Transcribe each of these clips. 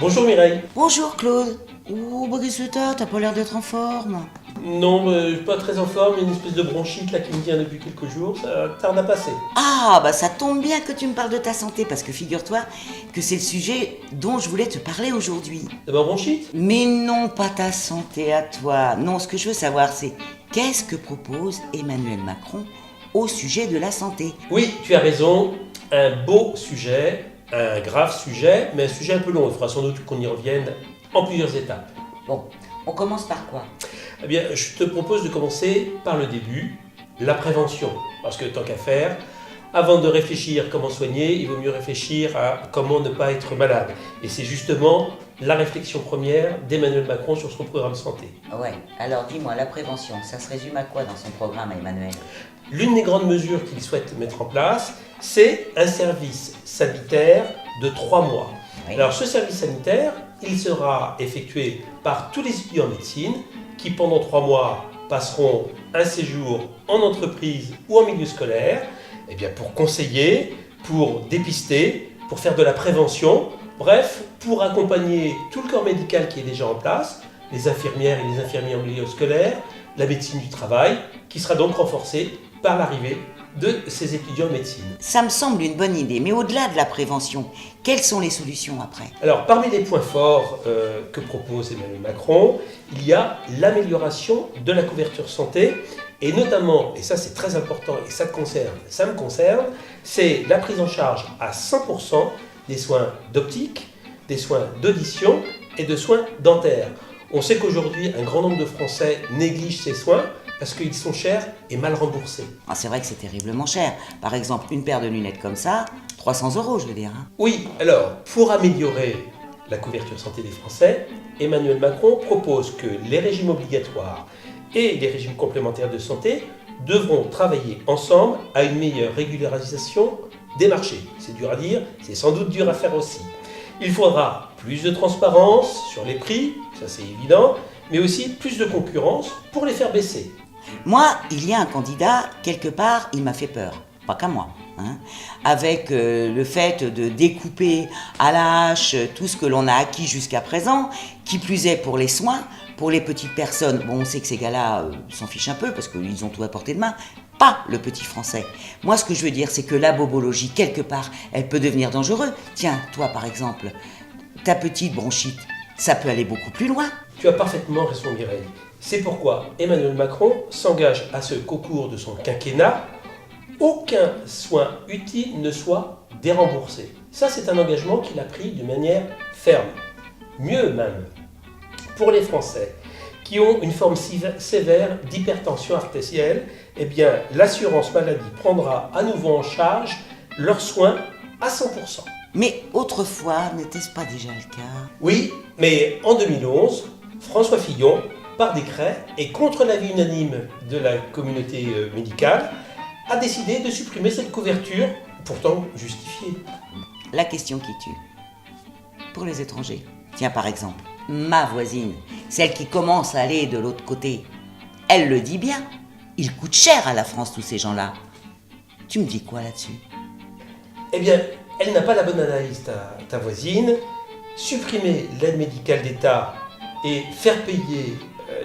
Bonjour Mireille. Bonjour Claude. Oh, bah qu'est-ce que t'as pas l'air d'être en forme. Non, pas très en forme, il y a une espèce de bronchite là qui me vient depuis quelques jours, ça tarde à passer. Ah, bah ça tombe bien que tu me parles de ta santé, parce que figure-toi que c'est le sujet dont je voulais te parler aujourd'hui. C'est ma bronchite? Mais non, pas ta santé à toi. Non, ce que je veux savoir, c'est qu'est-ce que propose Emmanuel Macron au sujet de la santé? Oui, tu as raison, un beau sujet, un grave sujet, mais un sujet un peu long, il faudra sans doute qu'on y revienne en plusieurs étapes. Bon, on commence par quoi? Eh bien, je te propose de commencer par le début, la prévention. Parce que tant qu'à faire, avant de réfléchir comment soigner, il vaut mieux réfléchir à comment ne pas être malade. Et c'est justement la réflexion première d'Emmanuel Macron sur son programme santé. Ouais, alors dis-moi, la prévention, ça se résume à quoi dans son programme, Emmanuel? L'une des grandes mesures qu'il souhaite mettre en place, c'est un service sanitaire de 3 mois. Oui. Alors ce service sanitaire, il sera effectué par tous les étudiants en médecine qui pendant 3 mois passeront un séjour en entreprise ou en milieu scolaire, eh bien pour conseiller, pour dépister, pour faire de la prévention, bref, pour accompagner tout le corps médical qui est déjà en place, les infirmières et les infirmiers en milieu scolaire, la médecine du travail, qui sera donc renforcée par l'arrivée de ces étudiants en médecine. Ça me semble une bonne idée, mais au-delà de la prévention, quelles sont les solutions après? Alors, parmi les points forts que propose Emmanuel Macron, il y a l'amélioration de la couverture santé, et notamment, et ça c'est très important, et ça me concerne, c'est la prise en charge à 100% des soins d'optique, des soins d'audition et de soins dentaires. On sait qu'aujourd'hui, un grand nombre de Français négligent ces soins parce qu'ils sont chers et mal remboursés. Ah, c'est vrai que c'est terriblement cher. Par exemple, une paire de lunettes comme ça, 300 euros, je veux dire. Hein. Oui, alors, pour améliorer la couverture santé des Français, Emmanuel Macron propose que les régimes obligatoires et les régimes complémentaires de santé devront travailler ensemble à une meilleure régularisation des marchés. C'est dur à dire, c'est sans doute dur à faire aussi. Il faudra plus de transparence sur les prix, ça c'est évident, mais aussi plus de concurrence pour les faire baisser. Moi, il y a un candidat, quelque part, il m'a fait peur. Pas qu'à moi. Hein. Avec le fait de découper à la hache tout ce que l'on a acquis jusqu'à présent, qui plus est pour les soins, pour les petites personnes. Bon, on sait que ces gars-là s'en fichent un peu parce qu'ils ont tout à portée de main. Pas le petit français. Moi, ce que je veux dire, c'est que la bobologie, quelque part, elle peut devenir dangereuse. Tiens, toi, par exemple, ta petite bronchite, ça peut aller beaucoup plus loin. Tu as parfaitement raison, Mireille. C'est pourquoi Emmanuel Macron s'engage à ce qu'au cours de son quinquennat, aucun soin utile ne soit déremboursé. Ça, c'est un engagement qu'il a pris de manière ferme. Mieux même, pour les Français qui ont une forme sévère d'hypertension artérielle, eh bien, l'assurance maladie prendra à nouveau en charge leurs soins à 100%. Mais autrefois, n'était-ce pas déjà le cas? Oui, mais en 2011, François Fillon, par décret et contre l'avis unanime de la communauté médicale, a décidé de supprimer cette couverture, pourtant justifiée. La question qui tue. Pour les étrangers. Tiens, par exemple, ma voisine, celle qui commence à aller de l'autre côté, elle le dit bien. Il coûte cher à la France, tous ces gens-là. Tu me dis quoi là-dessus? Eh bien, elle n'a pas la bonne analyse, ta voisine. Supprimer l'aide médicale d'État et faire payer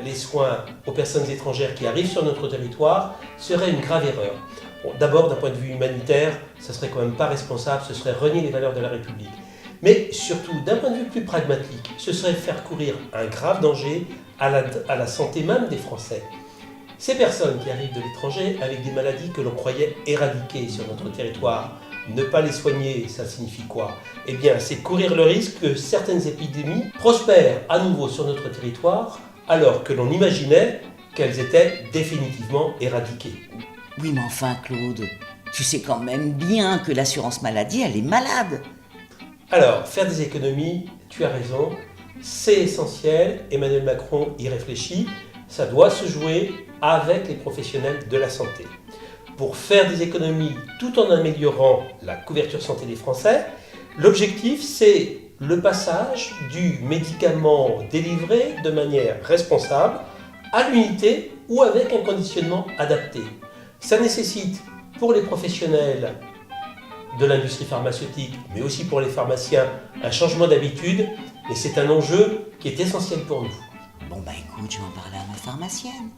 les soins aux personnes étrangères qui arrivent sur notre territoire serait une grave erreur. Bon, d'abord, d'un point de vue humanitaire, ça serait quand même pas responsable, ce serait renier les valeurs de la République. Mais surtout, d'un point de vue plus pragmatique, ce serait faire courir un grave danger à la santé même des Français. Ces personnes qui arrivent de l'étranger avec des maladies que l'on croyait éradiquées sur notre territoire, ne pas les soigner, ça signifie quoi? Eh bien, c'est courir le risque que certaines épidémies prospèrent à nouveau sur notre territoire alors que l'on imaginait qu'elles étaient définitivement éradiquées. Oui, mais enfin, Claude, tu sais quand même bien que l'assurance maladie, elle est malade. Alors, faire des économies, tu as raison, c'est essentiel, Emmanuel Macron y réfléchit, ça doit se jouer avec les professionnels de la santé. Pour faire des économies tout en améliorant la couverture santé des Français, l'objectif c'est le passage du médicament délivré de manière responsable à l'unité ou avec un conditionnement adapté. Ça nécessite pour les professionnels de l'industrie pharmaceutique, mais aussi pour les pharmaciens, un changement d'habitude mais c'est un enjeu qui est essentiel pour nous. Bon, bah écoute, je vais en parler à ma pharmacienne.